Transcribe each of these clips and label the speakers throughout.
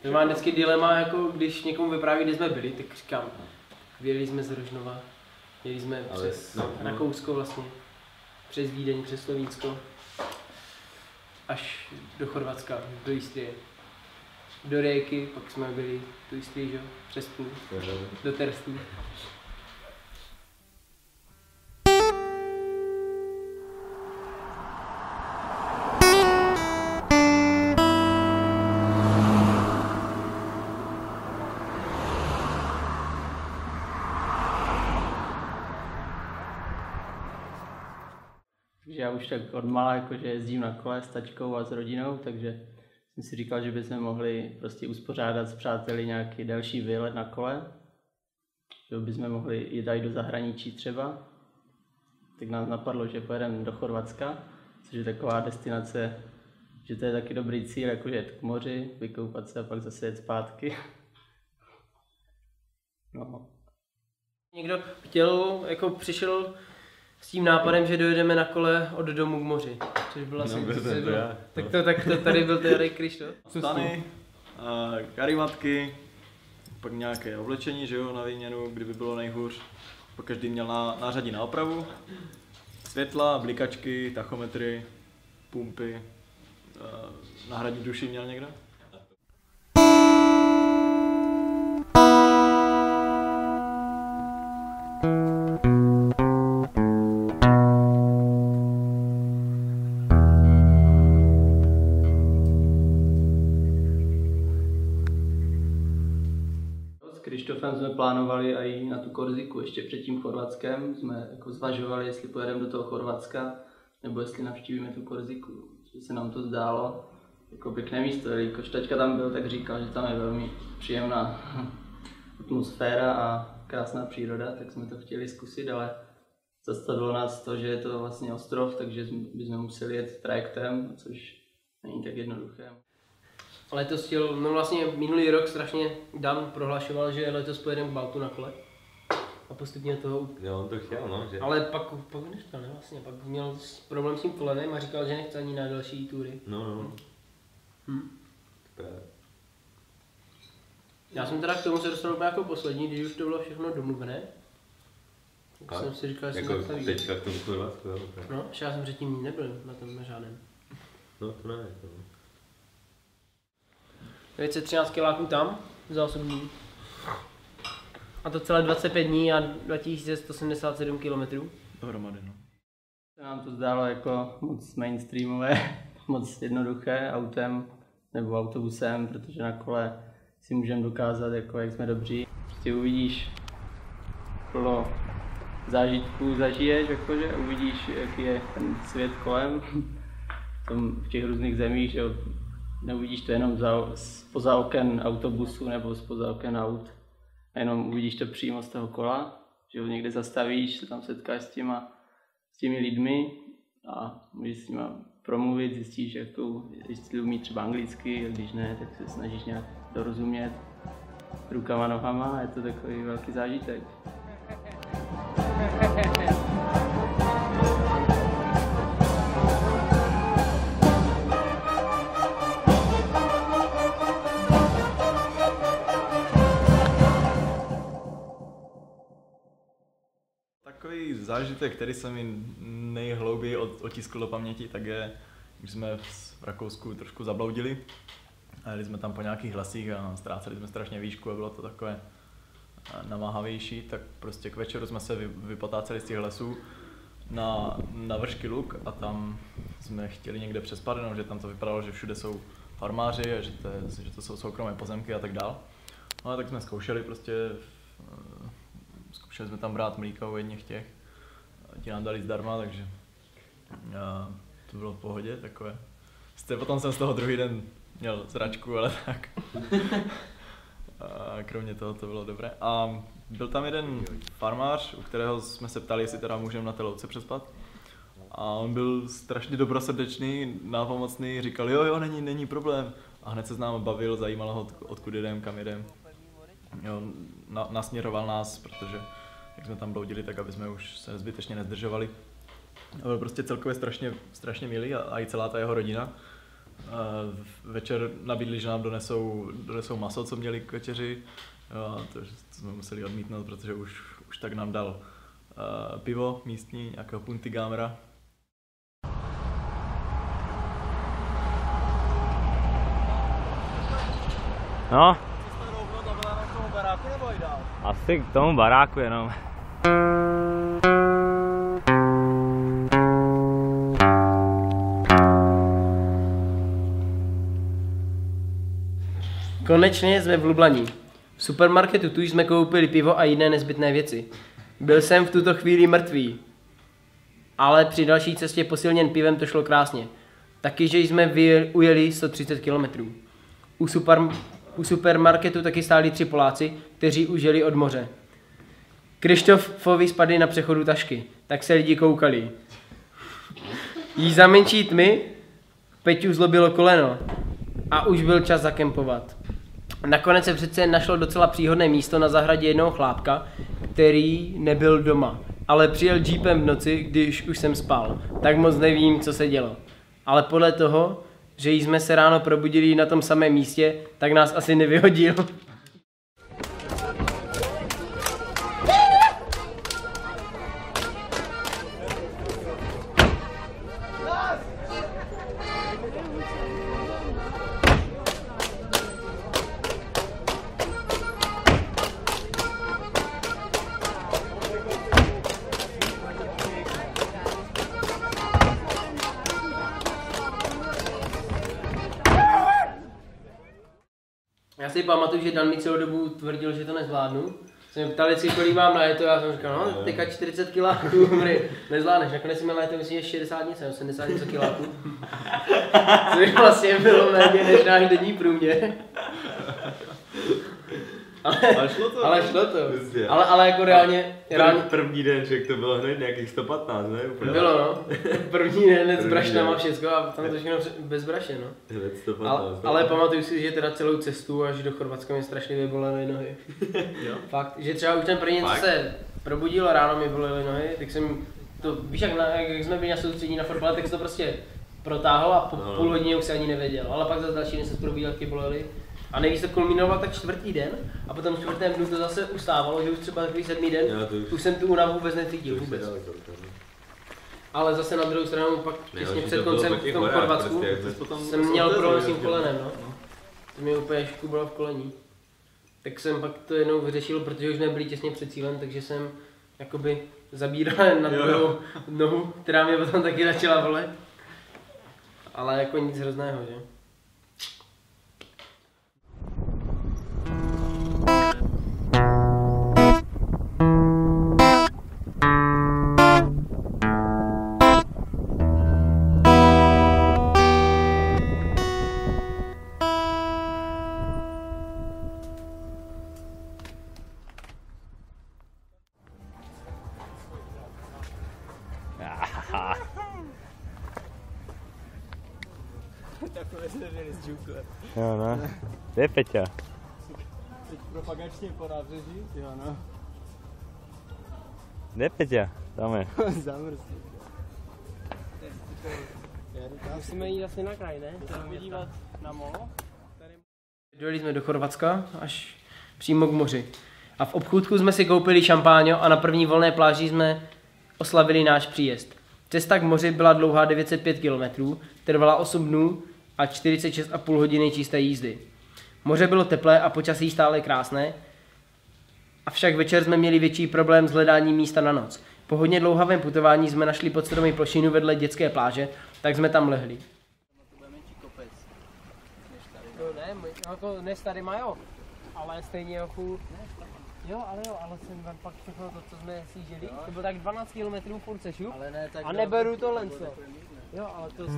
Speaker 1: My máme vždycky dilema, jako když někomu vypráví, kde jsme byli, tak říkám, vyjeli jsme z Rožnova, jeli jsme přes Rakousko vlastně, přes Vídeň, přes Slovinsko, až do Chorvatska, do Istrie, do Rijéky, pak jsme byli do Istrie, že? Přes půl, do Terstu.
Speaker 2: Takže já už tak od mala jakože jezdím na kole s tačkou a s rodinou, takže jsem si říkal, že bychom mohli prostě uspořádat s přáteli nějaký další výlet na kole. Že bychom mohli jít i do zahraničí třeba. Tak nás napadlo, že pojedeme do Chorvatska, což je taková destinace, že to je taky dobrý cíl, jakože jet k moři, vykoupat se a pak zase jet zpátky. No.
Speaker 1: Někdo chtěl, jako přišel s tím nápadem, že dojedeme na kole od domu k moři, což byla tak to tady byl tady Krištof.
Speaker 3: Stany, karimatky, pak nějaké oblečení, že jo, na výměnu, kdyby bylo nejhůř. Pak každý měl nářadí na opravu, světla, blikačky, tachometry, pumpy, náhradní duši měl někdo?
Speaker 2: S Krištofem jsme plánovali i na tu Korziku, ještě před tím Chorvatskem jsme jako zvažovali, jestli pojedeme do toho Chorvatska, nebo jestli navštívíme tu Korziku, že se nám to zdálo jako pěkné místo, jelikož taťka tam byl, tak říkal, že tam je velmi příjemná atmosféra a krásná příroda, tak jsme to chtěli zkusit, ale zastavilo nás to, že je to vlastně ostrov, takže bychom museli jet trajektem, což není tak jednoduché.
Speaker 1: Letos chtěl, no vlastně minulý rok strašně Dan prohlašoval, že letos pojedeme k Baltu na kole. A postupně toho...
Speaker 4: Jo, on to chtěl, no, že?
Speaker 1: Ale pak nechtěl, ne vlastně, pak měl problém s tím kolenem a říkal, že nechce ani na další tury.
Speaker 4: No. Právě.
Speaker 1: Já jsem teda k tomu se dostal úplně jako poslední, když už to bylo všechno domluvené. Tak jsem si říkal, že
Speaker 4: jako
Speaker 1: se zastaví.
Speaker 4: teďka k tomu Chorvatsku, jo?
Speaker 1: No, že já jsem předtím nebyl na tom žádném.
Speaker 4: No, to ne, to ne.
Speaker 1: 913 kiláků tam, za 8 dní. A to celé 25 dní a 2177 km.
Speaker 3: Dohromady, no.
Speaker 2: Se nám to zdálo jako moc mainstreamové, moc jednoduché autem nebo autobusem, protože na kole si můžeme dokázat, jako, jak jsme dobří. Prostě uvidíš plno zážitků, zažiješ, jakože uvidíš, jaký je ten svět kolem. V těch různých zemích, že neuvidíš to jenom spoza oken autobusu nebo spoza oken aut, a jenom uvidíš to přímo z toho kola, že ho někde zastavíš, se tam setkáš s těmi lidmi a můžeš s nimi promluvit, zjistíš, jestli umí třeba anglicky, a když ne, tak se snažíš nějak dorozumět rukama, nohama a je to takový velký zážitek.
Speaker 3: Takový zážitek, který se mi nejhlouběji otiskl do paměti, tak je, když jsme v Rakousku trošku zabloudili. A jeli jsme tam po nějakých lesích a ztráceli jsme strašně výšku a bylo to takové namáhavější, tak prostě k večeru jsme se vypotáceli z těch lesů na Vršky Luk a tam jsme chtěli někde přespat, že tam to vypadalo, že všude jsou farmáři a že to jsou soukromé pozemky a tak dál. No a tak jsme zkoušeli zkoušeli jsme tam brát mlíka u jedněch těch, ti nám dali zdarma, takže to bylo v pohodě takové. Potom jsem z toho druhý den měl zračku, ale tak. A kromě toho to bylo dobré. A byl tam jeden farmář, u kterého jsme se ptali, jestli teda můžeme na té louce přespat. A on byl strašně dobrosrdečný, nápomocný, říkal jo, není problém. A hned se s námi bavil, zajímalo ho, odkud jedem, kam jedem. Jo, nasměroval nás, protože jak jsme tam bloudili, tak aby jsme už se zbytečně nezdržovali. A byl prostě celkově strašně milý a i celá ta jeho rodina. Večer nabídli, že nám donesou maso, co měli k večeři. Jo, to jsme museli odmítnout, protože už tak nám dal pivo místní, nějakého Puntigamera.
Speaker 5: No. Asi k tomu baráku jenom.
Speaker 1: Konečně jsme v Lublaní. V supermarketu tu jsme koupili pivo a jiné nezbytné věci. Byl jsem v tuto chvíli mrtvý. Ale při další cestě posilněn pivem to šlo krásně. Taky, že jsme ujeli 130 km. U supermarketu taky stáli 3 Poláci, kteří už jeli od moře. Krištofovi spadly na přechodu tašky, tak se lidi koukali. Jí za menší tmy Peťu zlobilo koleno a už byl čas zakempovat. Nakonec se přece našlo docela příhodné místo na zahradě jednoho chlápka, který nebyl doma, ale přijel jeepem v noci, když už jsem spal, tak moc nevím, co se dělo. Ale podle toho, že jsme se ráno probudili na tom samém místě, tak nás asi nevyhodil. Já si pamatuju, že Dan mi celou dobu tvrdil, že to nezvládnu. Se mě ptali, kolik mám na to, já jsem říkal, no, teďka 40 kiláků, nezvládneš. Nakonec jsme na to myslím, že 60 něco, 70 něco kiláků. Což vlastně bylo méně než náš denní průměr. Ale šlo to. Ale jako reálně...
Speaker 4: První den, že to bylo hned nějakých 115, ne? Úplně
Speaker 1: bylo no. První den s brašnama všechno a tam to všechno bez braše, no.
Speaker 4: Hned 115.
Speaker 1: Ale pamatuju si, že teda celou cestu až do Chorvatska mě strašně vybolely nohy. Fakt, že třeba už ten první, co se probudil a ráno mi bolely nohy, tak jsem to, víš jak jsme byli na soustředí na fotbale, tak se to prostě protáhl a po půl hodině už se ani nevěděl. Ale pak za další den se probudil, taky bolely. A nejvíc to kulminoval tak 4. den a potom v 4. dnu to zase ustávalo, že už třeba takový 7. den, už jsem tu únavu vůbec necítil vůbec. Ale zase na druhou stranu pak těsně před koncem v tom Chorvatsku jsem měl problém s tím kolenem, no. To mě úplně škubalo v kolení. Tak jsem pak to jednou vyřešil, protože už jsme byli těsně před cílem, takže jsem jakoby zabíral na druhou nohu, která mě potom taky začala bolet. Ale jako nic hrozného, že?
Speaker 2: Takové se nevěli s Džuklem.
Speaker 5: Jo no, to je Peťa.
Speaker 2: Teď propagačně po nábřeží, jo no.
Speaker 5: Kde je Peťa? Tam je.
Speaker 2: Zamrzlý.
Speaker 1: Musíme jít asi na kraj, ne? Podívat na molo. Dojeli jsme do Chorvatska až přímo k moři. A v obchůdku jsme si koupili šampáňo a na první volné pláži jsme oslavili náš příjezd. Cesta k moři byla dlouhá 905 km, trvala 8 dnů a 46,5 hodiny čisté jízdy. Moře bylo teplé a počasí stále krásné, avšak večer jsme měli větší problém s hledáním místa na noc. Po hodně dlouhavém putování jsme našli pod stromy plošinu vedle dětské pláže, tak jsme tam lehli. Dnes tady majo, ale stejně jako... Jo, ale jsem vám pak všechno to, co jsme si žili, to bylo tak 12 km furt se šup a neberu to len co. Jo, ale to se...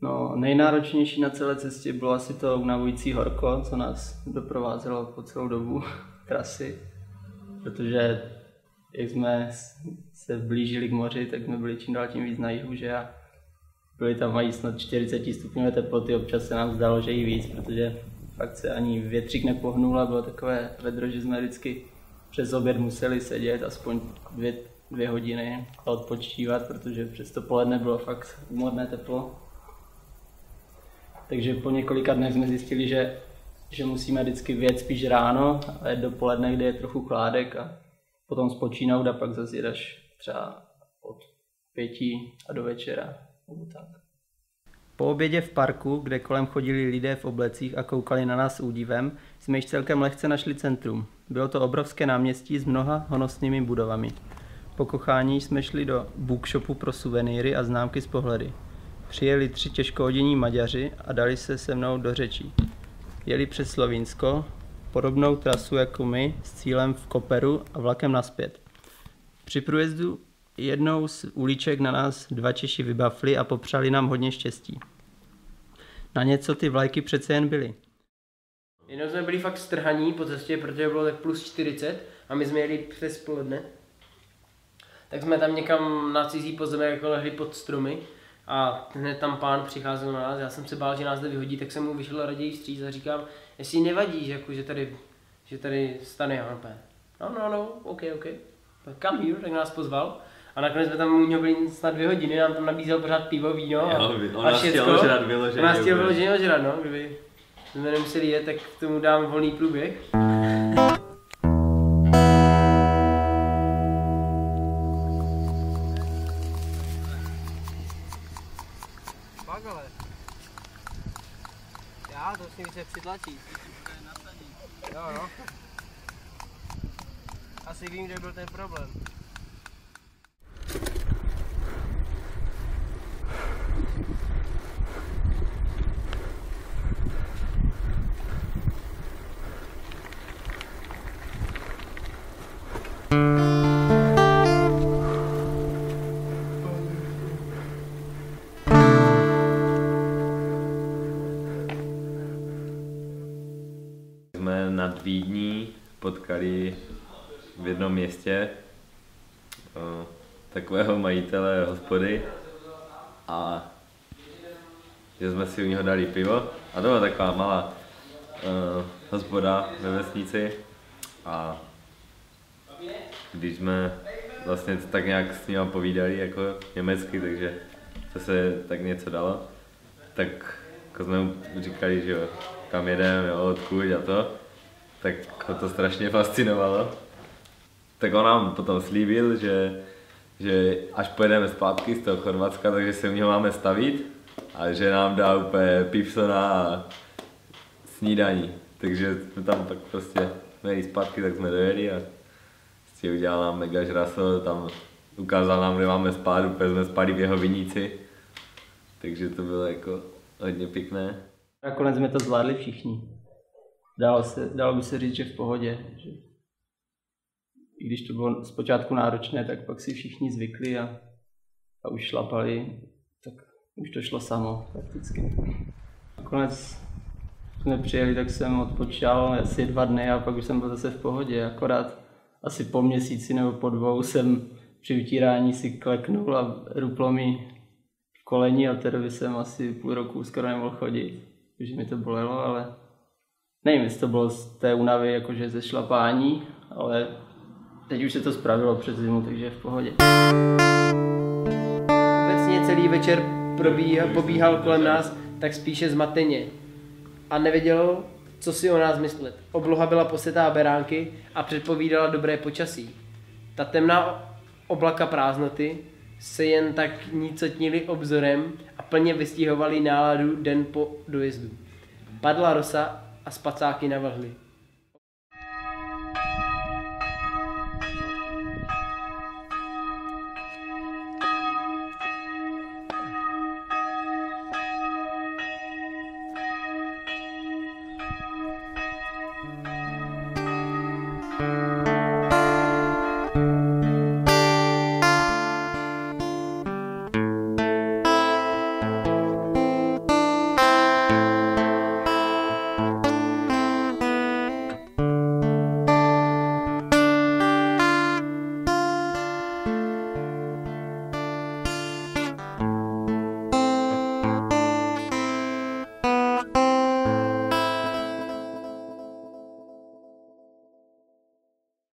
Speaker 2: No, nejnáročnější na celé cestě bylo asi to unavující horko, co nás doprovázelo po celou dobu trasy, protože jak jsme se blížili k moři, tak jsme byli čím dál tím víc na jihu, že a byly tam mají snad 40 stupňové teploty, občas se nám zdalo, že i víc, protože fakt se ani větřík nepohnul a bylo takové vedro, že jsme vždycky přes oběd museli sedět aspoň 2 hodiny a odpočívat, protože přes to poledne bylo fakt úmorné teplo. Takže po několika dnech jsme zjistili, že musíme vždycky vyjet spíš ráno a jet dopoledne, kde je trochu chládek a potom spočínout a pak zase jet až třeba od 5 a do večera. Nebo tak. Po obědě v parku, kde kolem chodili lidé v oblecích a koukali na nás s údivem, jsme již celkem lehce našli centrum. Bylo to obrovské náměstí s mnoha honosnými budovami. Po kochání jsme šli do bookshopu pro suvenýry a známky z pohledy. Přijeli 3 těžkohodění Maďaři a dali se se mnou do řečí. Jeli přes Slovinsko, podobnou trasu jako my, s cílem v Koperu a vlakem nazpět. Při průjezdu jednou z uliček na nás 2 Češi vybafli a popřáli nám hodně štěstí. Na něco ty vlajky přece jen byly.
Speaker 1: Jenom jsme byli fakt strhaní po cestě, protože bylo tak plus 40 a my jsme jeli přes poledne. Tak jsme tam někam na cizí pozemek jako lehli pod stromy a hned tam pán přicházel na nás. Já jsem se bál, že nás zde vyhodí, tak jsem mu vyšel raději vstříc a říkám, jestli nevadí, že tady stane Jan. No, ok. Tak come here, tak nás pozval. A nakonec jsme tam u něho byli snad 2 hodiny, nám tam nabízel pořád pivo, víno
Speaker 4: a všecko. On nás chtěl
Speaker 1: vyloženě ožrat, no. Kdyby jsme nemuseli jet, tak k tomu dám volný průběh.
Speaker 6: Pak ale. Já to s ním se přitlačí. Jo. Asi vím, kde byl ten problém.
Speaker 4: Jsme nad Vídní potkali v jednom městě takového majitele hospody a že jsme si u něho dali pivo a to byla taková malá hospoda ve vesnici a když jsme vlastně tak nějak s ním povídali jako německy, takže to se tak něco dalo, tak jako jsme mu říkali, že jo, kam jedeme, jo, odkud a to, tak ho to strašně fascinovalo. Tak on nám potom slíbil, že až pojedeme zpátky z toho Chorvatska, takže se u něho máme stavit a že nám dá úplně pipsona a snídaní. Takže jsme tam tak prostě jeli zpátky, tak jsme dojeli a prostě udělal nám mega žraso, tam ukázal nám, kde máme spát, úplně jsme spali v jeho viníci. Takže to bylo jako hodně pěkné.
Speaker 2: Nakonec jsme to zvládli všichni. Dalo by se říct, že v pohodě. Že i když to bylo zpočátku náročné, tak pak si všichni zvykli a už šlapali, tak už to šlo samo prakticky. Nakonec jsme přijeli, tak jsem odpočal asi 2 dny a pak už jsem byl zase v pohodě. Akorát asi po měsíci nebo po 2 jsem při utírání si kleknul a ruplo mi v koleni a od té doby jsem asi půl roku skoro nemohl chodit, protože mi to bolelo, ale nevím, jestli to bylo z té únavy jakože ze šlapání, ale teď už se to spravilo před zimu, takže je v pohodě.
Speaker 1: Obecně celý večer pobíhal kolem nás tak spíše zmateně a nevěděl, co si o nás myslet. Obloha byla posetá beránky a předpovídala dobré počasí. Ta temná oblaka prázdnoty se jen tak nicotnili obzorem a plně vystihovali náladu den po dojezdu. Padla rosa a spacáky navlhly.